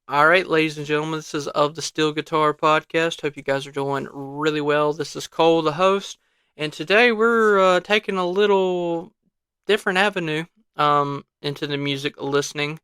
All right, ladies and gentlemen, this is of the Steel Guitar Podcast. Hope you guys are doing really well. This is Cole, the host, and today we're taking a little different avenue into the music listening.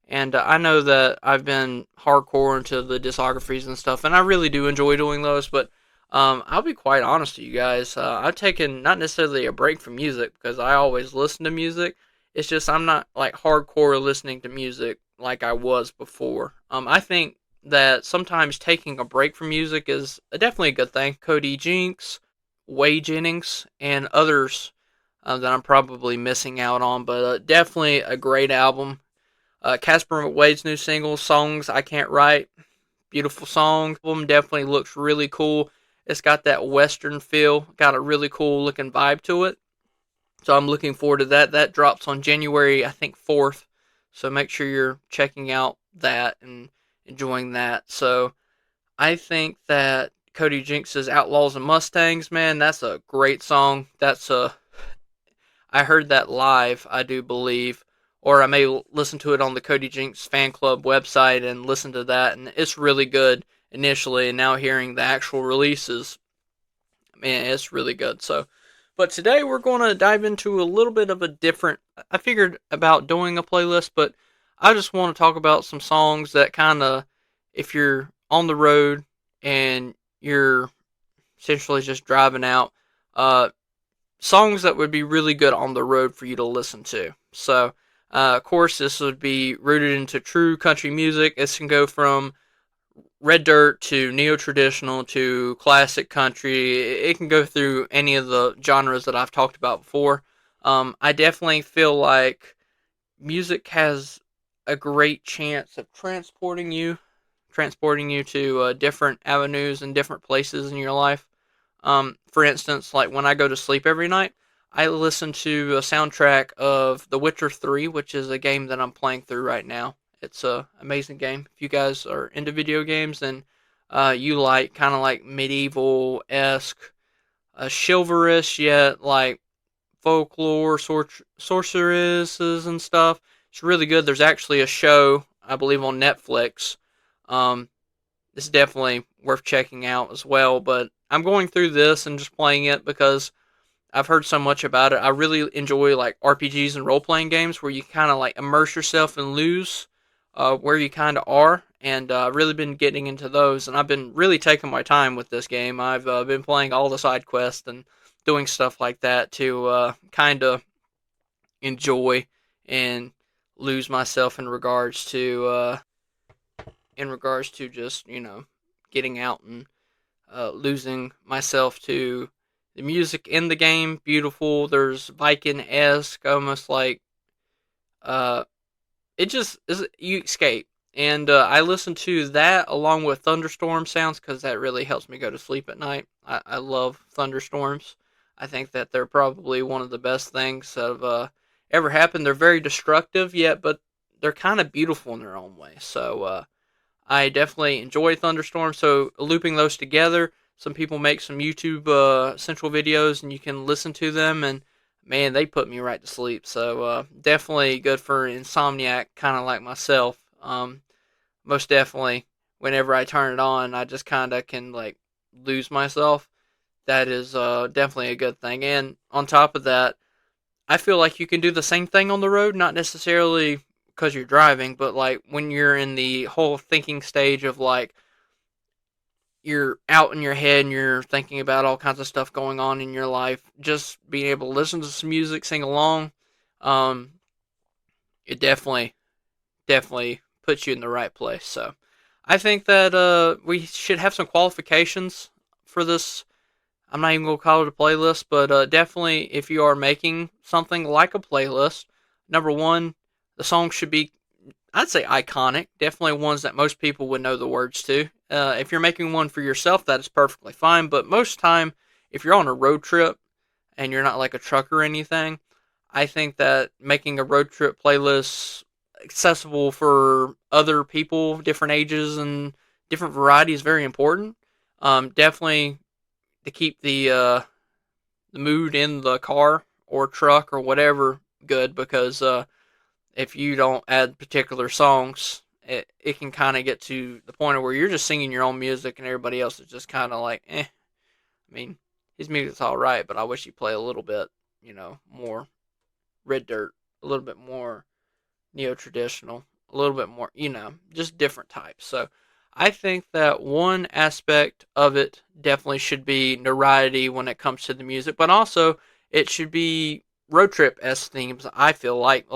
And I know that I've been hardcore into the discographies and stuff, and I really do enjoy doing those. But I'll be quite honest with you guys. I've taken not necessarily a break from music because I always listen to music. It's just I'm not like hardcore listening to music like I was before. I think that sometimes taking a break from music is definitely a good thing. Cody Jinks, Way Jennings, and others that I'm probably missing out on, but definitely a great album. Casper McWade's new single, Songs I Can't Write, beautiful song. Album definitely looks really cool. It's got that Western feel, got a really cool looking vibe to it. So I'm looking forward to that. That drops on January, I think, 4th. So make sure you're checking out that and enjoying that. So I think that Cody Jinks's Outlaws and Mustangs, man, that's a great song. I heard that live, I do believe, or I may listen to it on the Cody Jinks fan club website and listen to that, and it's really good initially. And now hearing the actual releases, man, it's really good. So, but today we're going to dive into a little bit of a different. I figured about doing a playlist, but I just want to talk about some songs that kind of, if you're on the road and you're essentially just driving out, uh, songs that would be really good on the road for you to listen to. So, of course, this would be rooted into true country music. This can go from red dirt to neo traditional to classic country. It can go through any of the genres that I've talked about before. I definitely feel like music has a great chance of transporting you to different avenues and different places in your life. For instance, like when I go to sleep every night, I listen to a soundtrack of The Witcher 3, which is a game that I'm playing through right now. It's a amazing game. If you guys are into video games and you like kind of like medieval esque, chivalrous yet like folklore, sorceresses and stuff, it's really good. There's actually a show I believe on Netflix. Um, it's definitely worth checking out as well. But I'm going through this and just playing it because I've heard so much about it. I really enjoy like RPGs and role playing games where you kind of like immerse yourself and lose where you kind of are. And I've really been getting into those, and I've been really taking my time with this game. I've been playing all the side quests and doing stuff like that to kind of enjoy and lose myself in regards to just getting out and losing myself to the music in the game. Beautiful. There's Viking esque, almost like uh, it just is. You escape, and I listen to that along with thunderstorm sounds because that really helps me go to sleep at night. I love thunderstorms. I think that they're probably one of the best things that have ever happened. They're very destructive, yet, but they're kind of beautiful in their own way. So I definitely enjoy thunderstorms. So looping those together, some people make some YouTube central videos, and you can listen to them, and man, they put me right to sleep. So definitely good for insomniac, kind of like myself. Most definitely, whenever I turn it on, I just kind of can like lose myself. That is definitely a good thing. And on top of that, I feel like you can do the same thing on the road, not necessarily because you're driving, but like when you're in the whole thinking stage of like you're out in your head and you're thinking about all kinds of stuff going on in your life, just being able to listen to some music, sing along, um, it definitely puts you in the right place. So I think that we should have some qualifications for this. I'm not even gonna call it a playlist, but definitely if you are making something like a playlist, number one, the song should be, I'd say, iconic. Definitely ones that most people would know the words to. If you're making one for yourself, that is perfectly fine. But most time, if you're on a road trip and you're not like a truck or anything, I think that making a road trip playlist accessible for other people, different ages and different varieties, is very important. Definitely to keep the mood in the car or truck or whatever good because if you don't add particular songs it can kind of get to the point where you're just singing your own music and everybody else is just kind of like, eh. I mean, his music's all right, but I wish he'd play a little bit, more red dirt, a little bit more neo traditional, a little bit more, just different types. So I think that one aspect of it definitely should be notoriety when it comes to the music, but also it should be road trip s themes. I feel like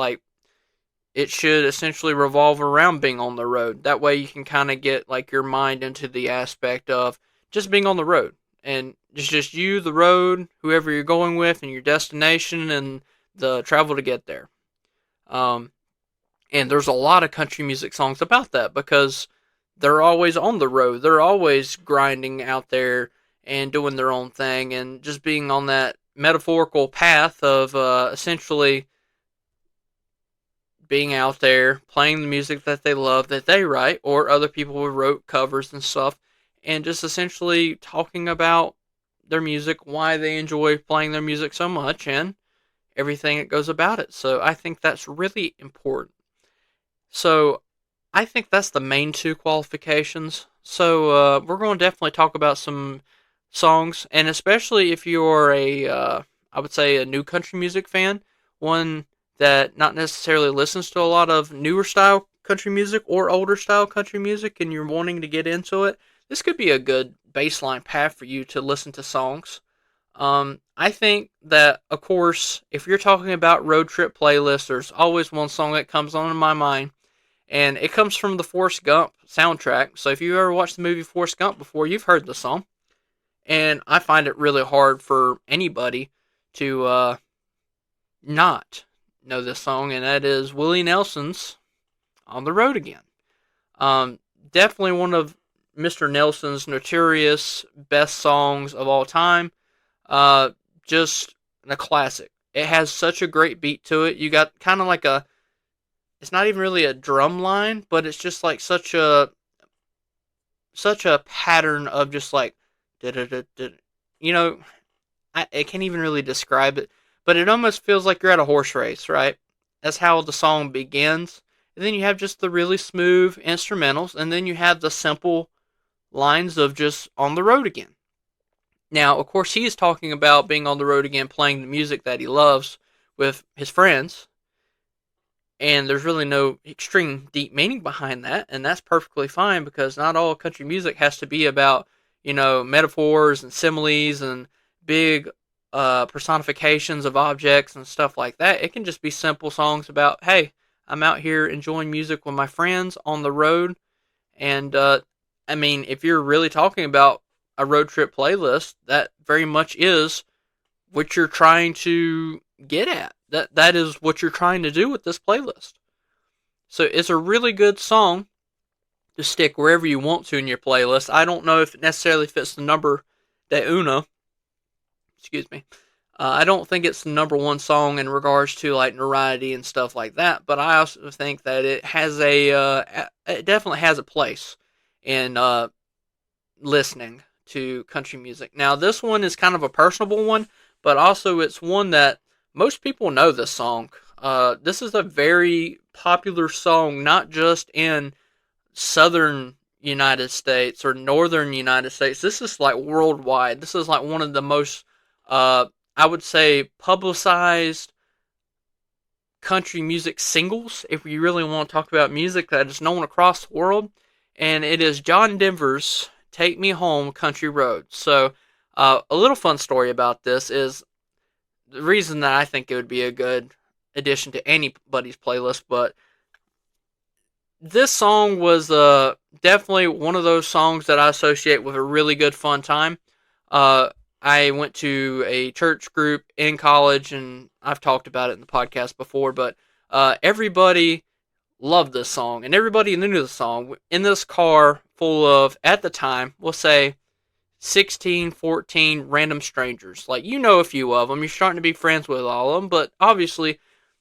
it should essentially revolve around being on the road. That way you can kind of get like your mind into the aspect of just being on the road and it's just you, the road, whoever you're going with, and your destination and the travel to get there. Um, and there's a lot of country music songs about that because they're always on the road. They're always grinding out there and doing their own thing and just being on that metaphorical path of essentially being out there playing the music that they love that they write or other people who wrote covers and stuff and just essentially talking about their music, why they enjoy playing their music so much and everything that goes about it. So I think that's really important. So I think that's the main two qualifications. So we're going to definitely talk about some songs, and especially if you're I would say a new country music fan, one that not necessarily listens to a lot of newer style country music or older style country music, and you're wanting to get into it. This could be a good baseline path for you to listen to songs. I think that, of course, if you're talking about road trip playlists, there's always one song that comes on in my mind, and it comes from the Forrest Gump soundtrack. So if you ever watched the movie Forrest Gump before, you've heard the song. And I find it really hard for anybody to not know this song, and that is Willie Nelson's On the Road Again. Um, Definitely one of Mr. Nelson's notorious best songs of all time. Just a classic. It has such a great beat to it. You got kind of like it's not even really a drum line, but it's just like such a pattern of just like, you know, I can't even really describe it, but it almost feels like you're at a horse race, right? That's how the song begins. And then you have just the really smooth instrumentals, and then you have the simple lines of just on the road again. Now, of course, he is talking about being on the road again, playing the music that he loves with his friends, and there's really no extreme deep meaning behind that, and that's perfectly fine because not all country music has to be about, metaphors and similes and big personifications of objects and stuff like that. It can just be simple songs about, hey, I'm out here enjoying music with my friends on the road. And I mean, if you're really talking about a road trip playlist, that very much is what you're trying to get at. That is what you're trying to do with this playlist. So it's a really good song to stick wherever you want to in your playlist. I don't know if it necessarily fits the number de uno. Excuse me. I don't think it's the number one song in regards to like notoriety and stuff like that, but I also think that it definitely has a place in listening to country music. Now, this one is kind of a personable one, but also it's one that most people know this song. This is a very popular song, not just in southern United States or northern United States. This is like worldwide. This is like one of the most, I would say, publicized country music singles, if we really want to talk about music that is known across the world. And it is John Denver's Take Me Home Country Road. So, a little fun story about this is the reason that I think it would be a good addition to anybody's playlist, but this song was definitely one of those songs that I associate with a really good fun time. I went to a church group in college, and I've talked about it in the podcast before, but everybody loved this song, and everybody knew the song. In this car full of, at the time, we'll say 16, 14 random strangers. Like, a few of them. You're starting to be friends with all of them, but obviously,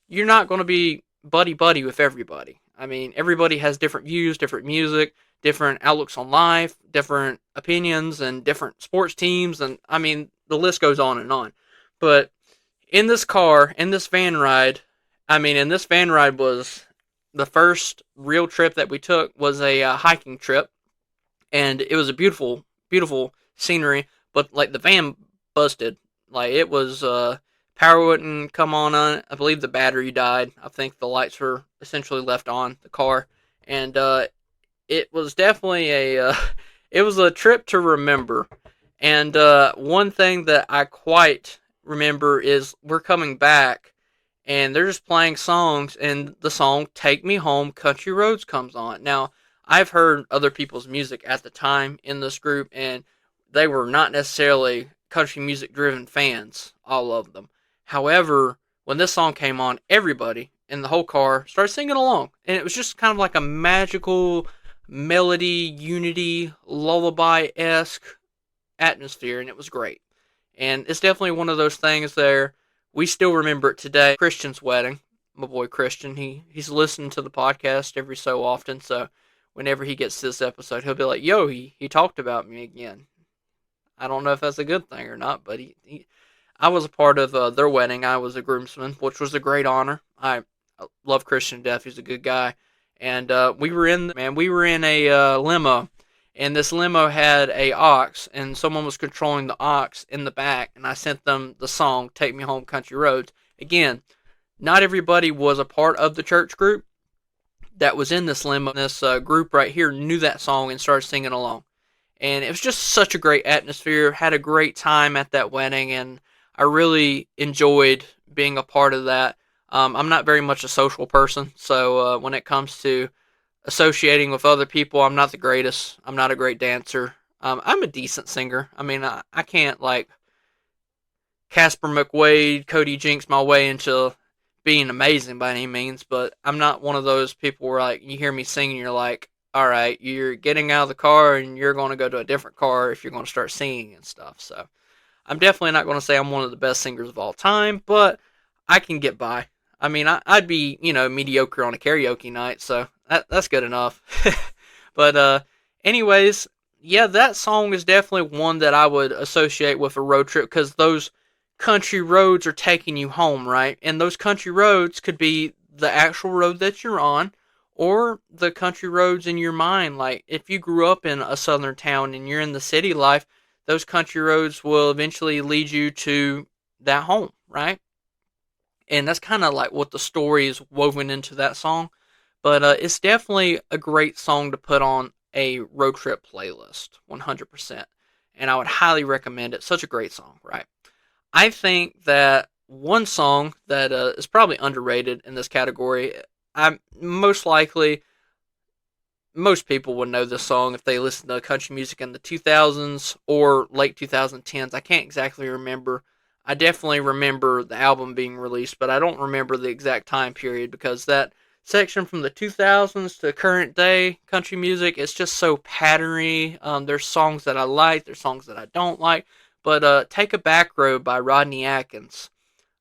you're not going to be buddy-buddy with everybody. I mean, everybody has different views, different music, different outlooks on life, different opinions, and different sports teams, and, I mean, the list goes on and on. But in this car, in this van ride was the first real trip that we took was a hiking trip, and it was a beautiful, beautiful scenery. But like the van busted, like it was power wouldn't come on. I believe the battery died. I think the lights were essentially left on the car, and it was definitely a it was a trip to remember. And one thing that I quite remember is we're coming back and they're just playing songs, and the song "Take Me Home, Country Roads" comes on. Now, I've heard other people's music at the time in this group, and they were not necessarily country music driven fans, all of them. However, when this song came on, everybody in the whole car started singing along, and it was just kind of like a magical melody, unity, lullaby esque atmosphere, and it was great. And it's definitely one of those things there. We still remember it today. Christian's wedding. My boy Christian, he's listening to the podcast every so often, so whenever he gets this episode, he'll be like, "Yo, he talked about me again." I don't know if that's a good thing or not, but I was a part of their wedding. I was a groomsman, which was a great honor. I love Christian to death. He's a good guy, and we were in a limo, and this limo had a aux, and someone was controlling the aux in the back, and I sent them the song "Take Me Home, Country Roads." Again, not everybody was a part of the church group that was in this limo. This group right here knew that song and started singing along, and it was just such a great atmosphere. Had a great time at that wedding, and I really enjoyed being a part of that. I'm not very much a social person, so when it comes to associating with other people, I'm not the greatest. I'm not a great dancer. I'm a decent singer. I mean, I can't like Casper McWade, Cody Jinks my way into being amazing by any means, but I'm not one of those people where like you hear me singing, you're like, all right, you're getting out of the car and you're going to go to a different car if you're going to start singing and stuff. So I'm definitely not going to say I'm one of the best singers of all time, but I can get by. I mean, I'd be, mediocre on a karaoke night, so that's good enough. But, anyways, yeah, that song is definitely one that I would associate with a road trip because those country roads are taking you home, right? And those country roads could be the actual road that you're on or the country roads in your mind. Like, if you grew up in a southern town and you're in the city life, those country roads will eventually lead you to that home, right? And that's kind of like what the story is woven into that song. But it's definitely a great song to put on a road trip playlist, 100%. And I would highly recommend it. Such a great song, right? I think that one song that is probably underrated in this category, I'm most likely most people would know this song if they listen to country music in the 2000s or late 2010s. I can't exactly remember. I definitely remember the album being released, but I don't remember the exact time period because that section from the 2000s to current day country music is just so patterny. There's songs that I like, there's songs that I don't like, but Take a Back Road by Rodney Atkins.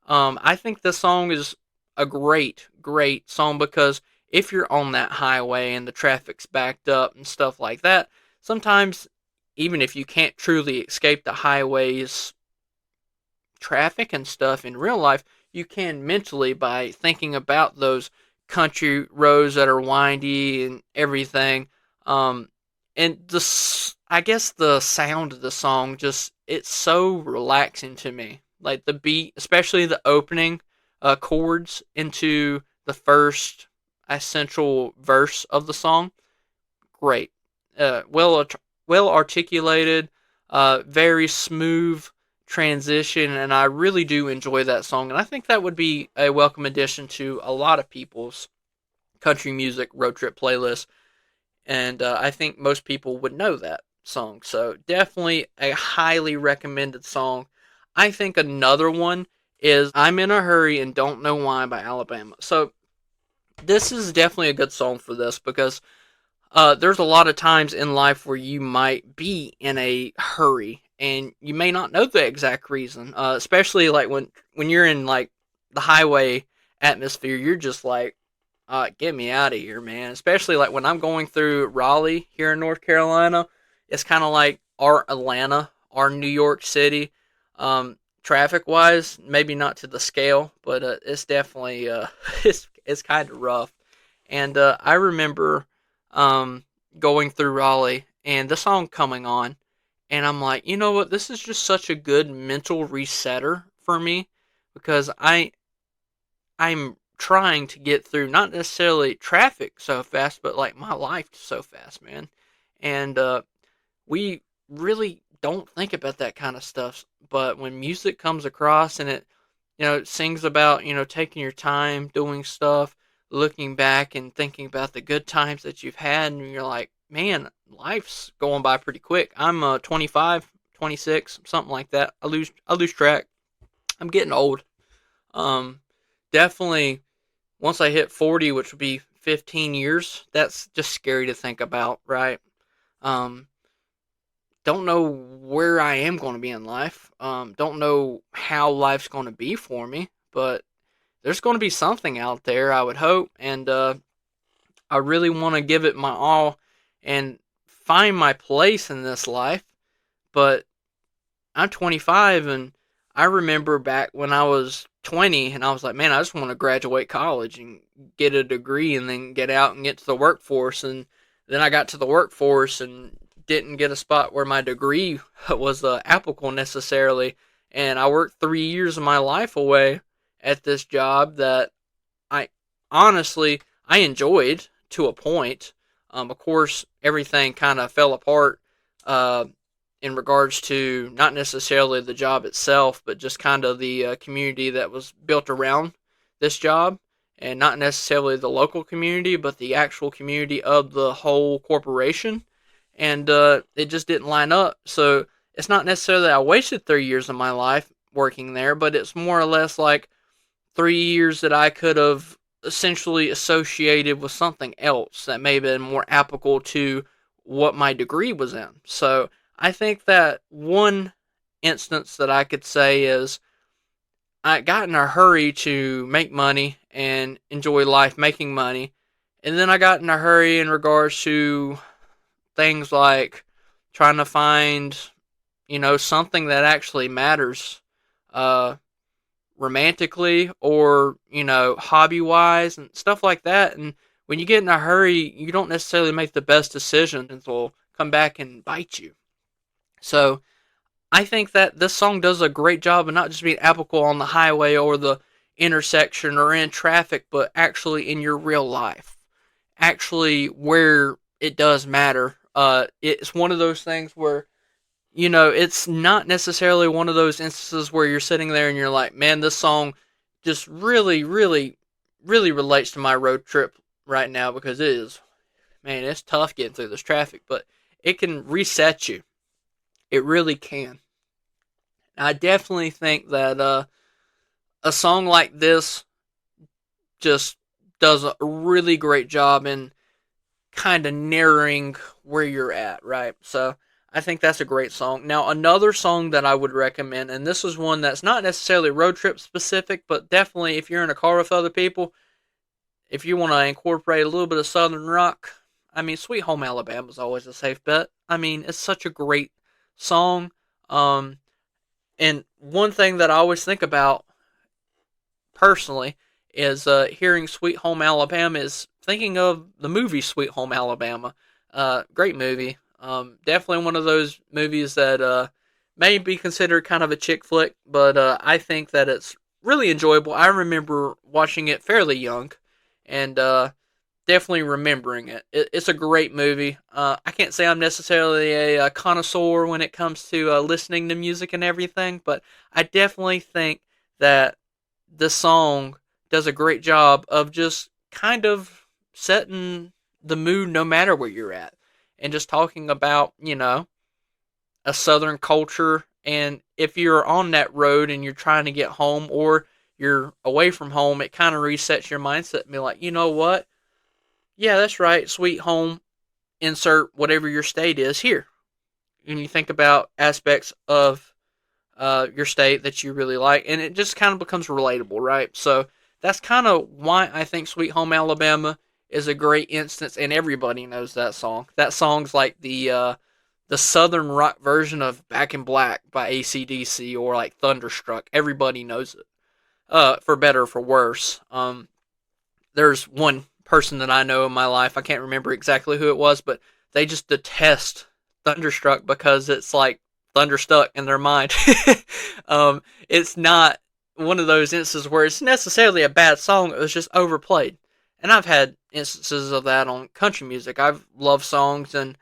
I think this song is a great, great song because if you're on that highway and the traffic's backed up and stuff like that, sometimes even if you can't truly escape the highway's traffic and stuff in real life, you can mentally by thinking about those country roads that are windy and everything. And I guess the sound of the song just it's so relaxing to me. Like the beat, especially the opening chords into the first essential verse of the song. Great, well articulated, very smooth transition, and I really do enjoy that song. And I think that would be a welcome addition to a lot of people's country music road trip playlist. And I think most people would know that song. So definitely a highly recommended song. I think another one is "I'm in a Hurry and Don't Know Why" by Alabama. So this is definitely a good song for this because there's a lot of times in life where you might be in a hurry and you may not know the exact reason. Especially like when you're in like the highway atmosphere, you're just like, get me out of here, man. Especially like when I'm going through Raleigh here in North Carolina, it's kind of like our Atlanta, our New York City. Traffic wise, maybe not to the scale, but it's definitely it's kind of rough. And I remember um, going through Raleigh and the song coming on, and I'm like, you know what? This is just such a good mental resetter for me because I'm trying to get through not necessarily traffic so fast, but like my life so fast, man. And we really don't think about that kind of stuff. But when music comes across and it, it sings about, taking your time, doing stuff, looking back and thinking about the good times that you've had, and you're like, man, life's going by pretty quick. I'm 25, 26, something like that. I lose track. I'm getting old. Um, Definitely once I hit 40, which would be 15 years, that's just scary to think about, right? Um, don't know where I am going to be in life. Don't know how life's going to be for me, but there's going to be something out there, I would hope. And I really want to give it my all and find my place in this life. But I'm 25, and I remember back when I was 20, and I was like, man, I just want to graduate college and get a degree and then get out and get to the workforce. And then I got to the workforce and didn't get a spot where my degree was applicable necessarily. And I worked 3 years of my life away at this job that I honestly I enjoyed to a point. Of course, everything kind of fell apart uh, in regards to not necessarily the job itself, but just kind of the community that was built around this job, and not necessarily the local community, but the actual community of the whole corporation. And it just didn't line up. So it's not necessarily that I wasted 3 years of my life working there, but it's more or less like 3 years that I could have essentially associated with something else that may have been more applicable to what my degree was in. So I think that one instance that I could say is I got in a hurry to make money and enjoy life making money. And then I got in a hurry in regards to things like trying to find, something that actually matters. Uh, Romantically or hobby wise and stuff like that. And when you get in a hurry, you don't necessarily make the best decisions and will come back and bite you. So I think that this song does a great job of not just being applicable on the highway or the intersection or in traffic, but actually in your real life, actually where it does matter. It's one of those things where it's not necessarily one of those instances where you're sitting there and you're like, man, this song just really, really, really relates to my road trip right now because it is, man, it's tough getting through this traffic, but it can reset you. It really can. I definitely think that a song like this just does a really great job in kind of narrowing where you're at, right? So I think that's a great song. Now, another song that I would recommend, and this is one that's not necessarily road trip specific, but definitely if you're in a car with other people, if you want to incorporate a little bit of Southern rock, I mean, Sweet Home Alabama is always a safe bet. I mean, it's such a great song. Um, and one thing that I always think about personally is hearing Sweet Home Alabama is thinking of the movie Sweet Home Alabama. Great movie. Definitely one of those movies that may be considered kind of a chick flick, but I think that it's really enjoyable. I remember watching it fairly young and definitely remembering it's a great movie. I can't say I'm necessarily a connoisseur when it comes to listening to music and everything, but I definitely think that this song does a great job of just kind of setting the mood no matter where you're at and just talking about, a southern culture. And if you're on that road and you're trying to get home or you're away from home, it kind of resets your mindset and be like, you know what? Yeah, that's right. Sweet home, insert whatever your state is here. And you think about aspects of your state that you really like, and it just kind of becomes relatable, right? So that's kind of why I think Sweet Home Alabama is a great instance, and everybody knows that song. That song's like the southern rock version of Back in Black by AC/DC or like Thunderstruck. Everybody knows it, for better or for worse. There's one person that I know in my life. I can't remember exactly who it was, but they just detest Thunderstruck because it's like thunderstruck in their mind. It's not one of those instances where it's necessarily a bad song. It was just overplayed, and I've had instances of that on country music. I've loved songs and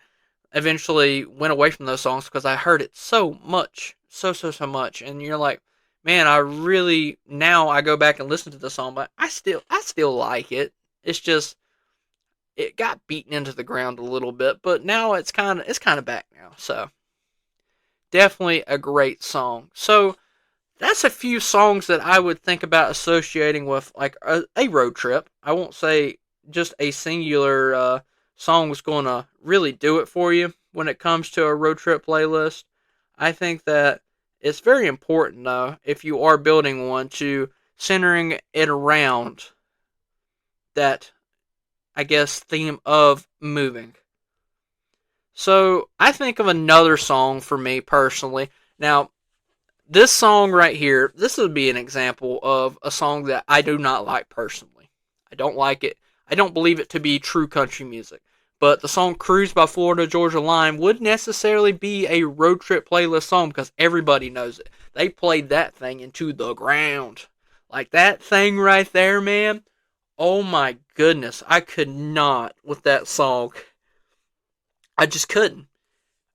eventually went away from those songs because I heard it so much, so much, and you're like, man, I really now I go back and listen to the song, but I still like it. It's just it got beaten into the ground a little bit, but now it's kind of back now. So definitely a great song. So that's a few songs that I would think about associating with like a road trip. I won't say just a singular song was going to really do it for you when it comes to a road trip playlist. I think that it's very important though if you are building one to centering it around that I guess theme of moving. So I think of another song for me personally. Now this song right here, this would be an example of a song that I do not like personally. I don't like it. I don't believe it to be true country music. But the song Cruise by Florida Georgia Line would necessarily be a road trip playlist song because everybody knows it. They played that thing into the ground. Like that thing right there, man. Oh my goodness. I could not with that song. I just couldn't.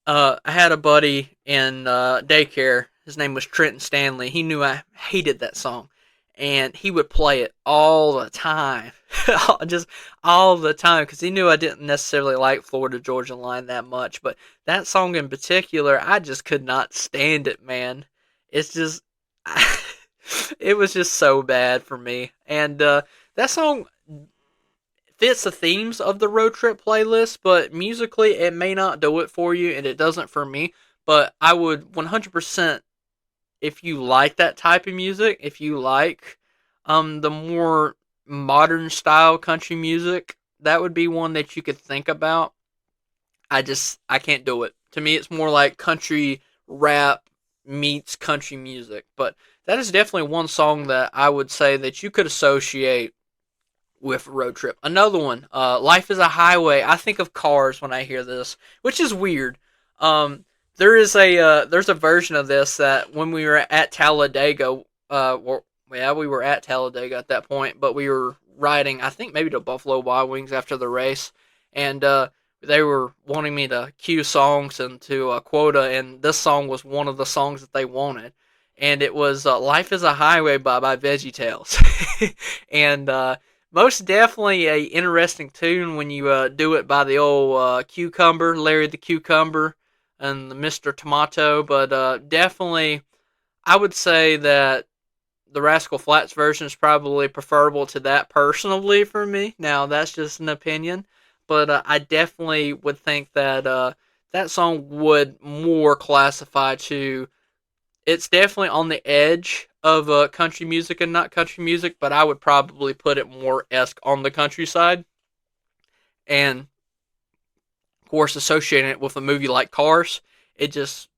I had a buddy in daycare. His name was Trenton Stanley. He knew I hated that song, and he would play it all the time, just all the time, because he knew I didn't necessarily like Florida Georgia Line that much. But that song in particular, I just could not stand it, man. It's just, it was just so bad for me. And that song fits the themes of the road trip playlist, but musically it may not do it for you, and it doesn't for me. But I would 100%, if you like that type of music, if you like the more modern style country music, that would be one that you could think about. I can't do it. To me, it's more like country rap meets country music. But that is definitely one song that I would say that you could associate with road trip. Another one, Life is a Highway. I think of Cars when I hear this, which is weird. Um, there's a version of this that when we were at Talladega, we were at Talladega at that point, but we were riding, I think maybe to Buffalo Wild Wings after the race, and they were wanting me to cue songs and to quota, and this song was one of the songs that they wanted, and it was "Life Is a Highway" by VeggieTales, and most definitely a interesting tune when you do it by the old Cucumber, Larry the Cucumber, and the Mr. Tomato. But definitely, I would say that the Rascal Flatts version is probably preferable to that personally for me. Now that's just an opinion, but I definitely would think that that song would more classify to. It's definitely on the edge of country music and not country music, but I would probably put it more esque on the countryside. And of course, associating it with a movie like Cars, it just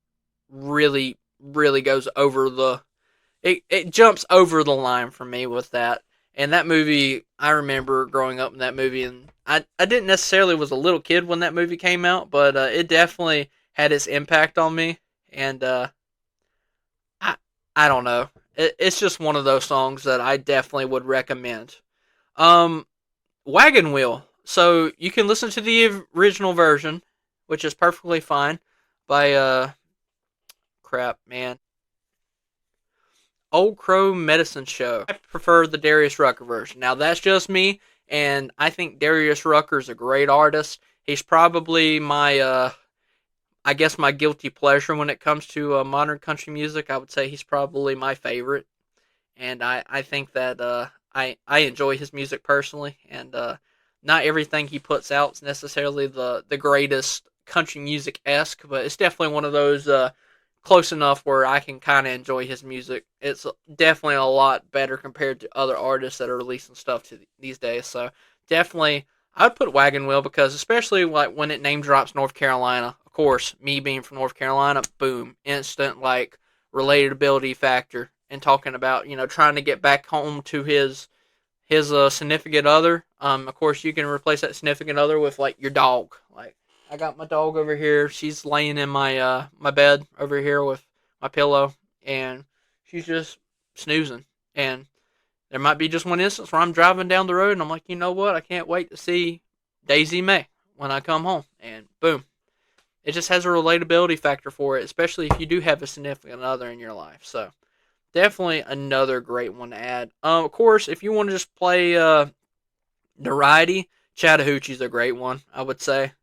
really goes over the it jumps over the line for me with that. And that movie, I remember growing up in that movie, and I didn't necessarily was a little kid when that movie came out, but it definitely had its impact on me. And I I don't know. It's just one of those songs that I definitely would recommend. Um, Wagon Wheel. So you can listen to the original version, which is perfectly fine. By crap, man, Old Crow Medicine Show. I prefer the Darius Rucker version. Now that's just me, and I think Darius Rucker is a great artist. He's probably my I guess my guilty pleasure when it comes to modern country music. I would say he's probably my favorite, and I think that I enjoy his music personally, and not everything he puts out is necessarily the greatest country music esque, but it's definitely one of those close enough where I can kind of enjoy his music. It's definitely a lot better compared to other artists that are releasing stuff these days. So definitely, I would put Wagon Wheel because especially like when it name drops North Carolina. Of course, me being from North Carolina, boom, instant like relatability factor and talking about trying to get back home to his significant other. Of course, you can replace that significant other with like your dog. Like I got my dog over here. She's laying in my bed over here with my pillow, and she's just snoozing. And there might be just one instance where I'm driving down the road, and I'm like, you know what? I can't wait to see Daisy May when I come home. And boom, it just has a relatability factor for it, especially if you do have a significant other in your life. So definitely another great one to add. Of course, if you want to just play variety, Chattahoochee's a great one. I would say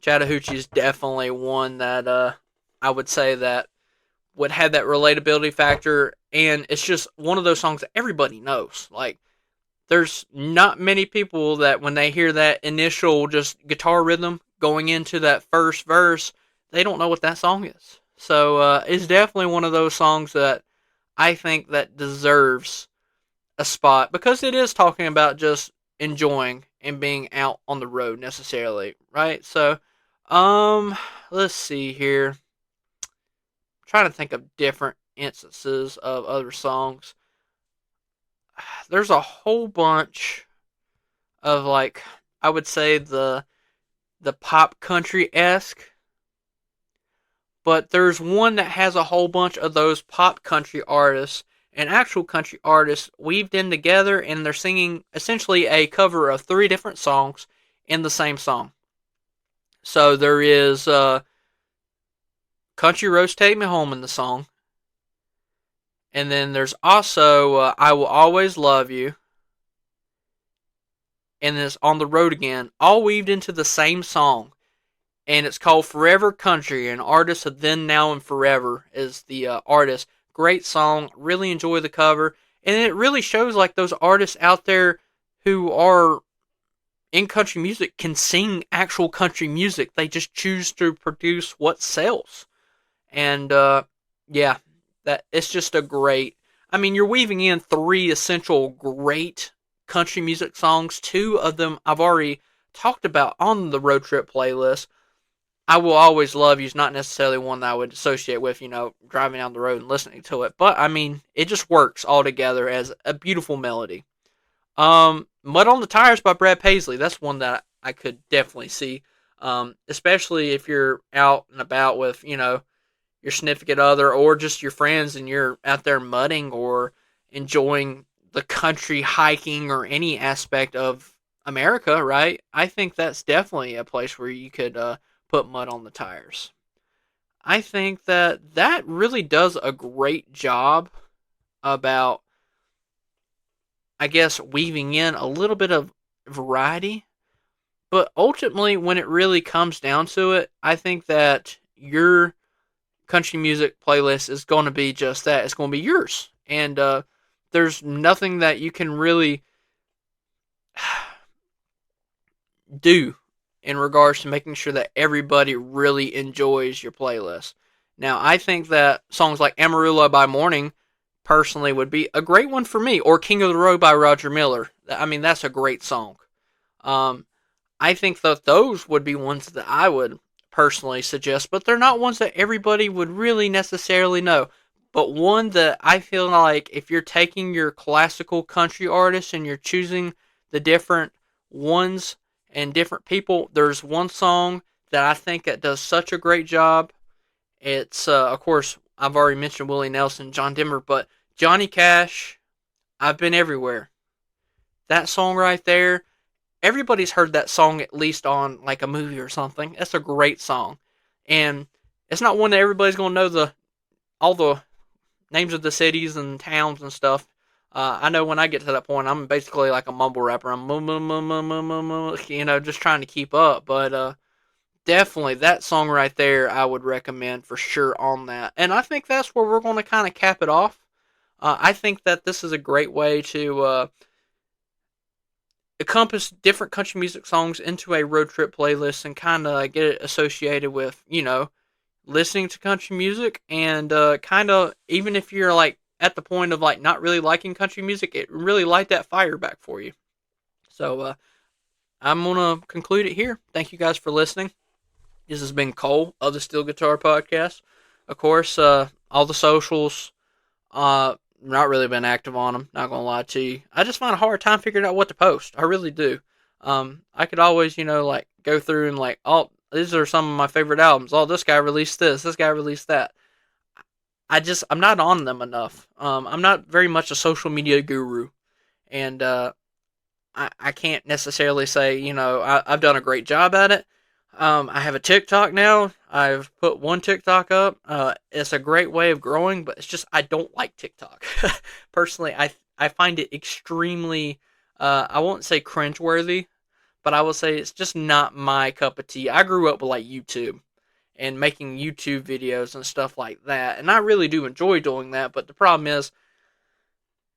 Chattahoochee's definitely one that I would say that would have that relatability factor, and it's just one of those songs that everybody knows. Like, there's not many people that when they hear that initial just guitar rhythm going into that first verse, they don't know what that song is. So it's definitely one of those songs that I think that deserves a spot because it is talking about just enjoying and being out on the road necessarily, right? So, um, let's see here. I'm trying to think of different instances of other songs. There's a whole bunch of like I would say the pop country esque, but there's one that has a whole bunch of those pop country artists and actual country artists weaved in together, and they're singing essentially a cover of three different songs in the same song. So there is Country Roads Take Me Home in the song, and then there's also I Will Always Love You, and then it's On the Road Again, all weaved into the same song. And it's called Forever Country, and artist of Then, Now, and Forever is the artist. Great song, really enjoy the cover, and it really shows like those artists out there who are in country music can sing actual country music. They just choose to produce what sells, and yeah, that it's just a great. I mean, you're weaving in three essential great country music songs. Two of them I've already talked about on the road trip playlist. I Will Always Love You is not necessarily one that I would associate with, driving down the road and listening to it. But, I mean, it just works all together as a beautiful melody. Mud on the Tires by Brad Paisley. That's one that I could definitely see. Especially if you're out and about with, your significant other or just your friends and you're out there mudding or enjoying the country hiking or any aspect of America, right? I think that's definitely a place where you could put mud on the tires. I think that that really does a great job about, I guess, weaving in a little bit of variety. But ultimately, when it really comes down to it, I think that your country music playlist is going to be just that. It's going to be yours. And there's nothing that you can really do in regards to making sure that everybody really enjoys your playlist. Now, I think that songs like Amarillo by Morning personally would be a great one for me, or King of the Road by Roger Miller. I mean, that's a great song. Um, I think that those would be ones that I would personally suggest, but they're not ones that everybody would really necessarily know. But one that I feel like if you're taking your classical country artists and you're choosing the different ones and different people, there's one song that I think that does such a great job. It's, of course, I've already mentioned Willie Nelson, John Denver, but Johnny Cash, I've Been Everywhere. That song right there, everybody's heard that song at least on like a movie or something. That's a great song. And it's not one that everybody's going to know all the names of the cities and towns and stuff. I know when I get to that point, I'm basically like a mumble rapper. I'm, just trying to keep up. But definitely that song right there, I would recommend for sure on that. And I think that's where we're going to kind of cap it off. I think that this is a great way to encompass different country music songs into a road trip playlist and kind of get it associated with, listening to country music and kind of, even if you're like at the point of like not really liking country music, it really light that fire back for you. So I'm going to conclude it here. Thank you guys for listening. This has been Cole of the Steel Guitar Podcast. Of course, all the socials, not really been active on them. Not gonna lie to you. I just find a hard time figuring out what to post. I really do. I could always, like go through and like, oh, these are some of my favorite albums. Oh, this guy released this. This guy released that. I'm not on them enough. I'm not very much a social media guru, and I can't necessarily say, I've done a great job at it. I have a TikTok now. I've put one TikTok up. It's a great way of growing, but it's just I don't like TikTok. Personally, I find it extremely, I won't say cringeworthy, but I will say it's just not my cup of tea. I grew up with like YouTube and making YouTube videos and stuff like that, and I really do enjoy doing that. But the problem is,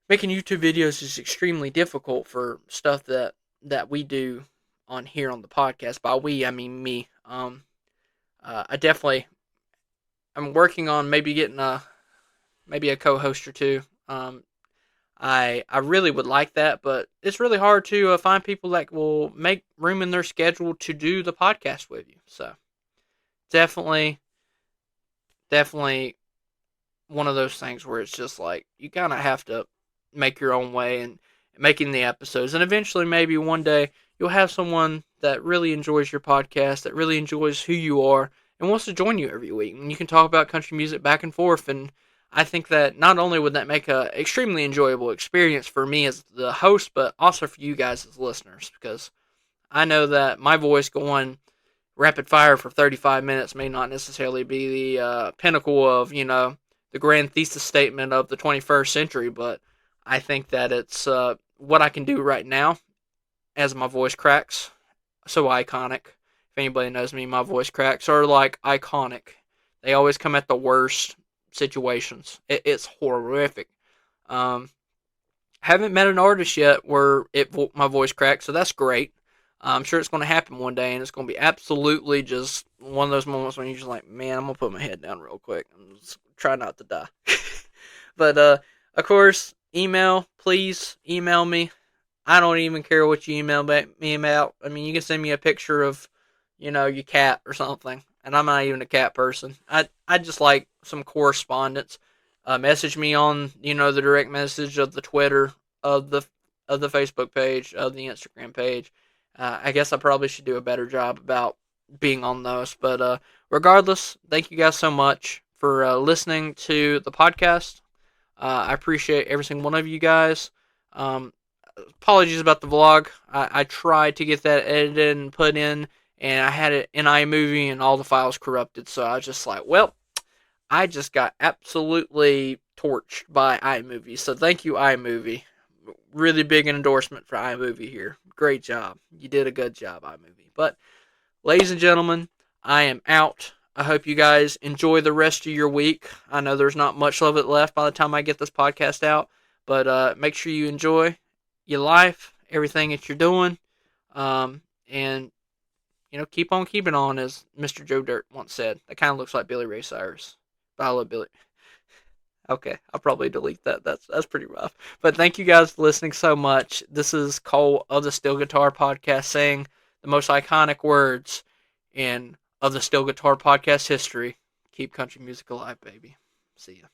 making YouTube videos is extremely difficult for stuff that we do on here on the podcast. By we, I mean me. I definitely I'm working on maybe getting a co-host or two. I really would like that, but it's really hard to find people that will make room in their schedule to do the podcast with you. So definitely, definitely one of those things where it's just like you kind of have to make your own way and making the episodes, and eventually maybe one day you'll have someone that really enjoys your podcast, that really enjoys who you are, and wants to join you every week, and you can talk about country music back and forth. And I think that not only would that make a extremely enjoyable experience for me as the host, but also for you guys as listeners, because I know that my voice going rapid fire for 35 minutes may not necessarily be the pinnacle of, the grand thesis statement of the 21st century, but I think that it's what I can do right now as my voice cracks. So iconic. If anybody knows me, my voice cracks are like iconic. They always come at the worst situations. It's horrific. Um, haven't met an artist yet where my voice cracks, so that's great. I'm sure it's going to happen one day, and it's going to be absolutely just one of those moments when you're just like, man, I'm going to put my head down real quick and just try not to die. But, of course, please email me. I don't even care what you email me about. I mean, you can send me a picture of, your cat or something, and I'm not even a cat person. I just like some correspondence. Message me on, the direct message of the Twitter, of the Facebook page, of the Instagram page. I guess I probably should do a better job about being on those. But regardless, thank you guys so much for listening to the podcast. I appreciate every single one of you guys. Apologies about the vlog. I tried to get that edited and put in, and I had it in iMovie, and all the files corrupted. So I was just like, well, I just got absolutely torched by iMovie. So thank you, iMovie. Really big endorsement for iMovie here. Great job. You did a good job, iMovie. But, ladies and gentlemen, I am out. I hope you guys enjoy the rest of your week. I know there's not much of it left by the time I get this podcast out. But make sure you enjoy your life, everything that you're doing. And, keep on keeping on, as Mr. Joe Dirt once said. That kind of looks like Billy Ray Cyrus. But I love Billy. Okay, I'll probably delete that. That's pretty rough. But thank you guys for listening so much. This is Cole of the Steel Guitar Podcast saying the most iconic words in of the Steel Guitar Podcast history. Keep country music alive, baby. See ya.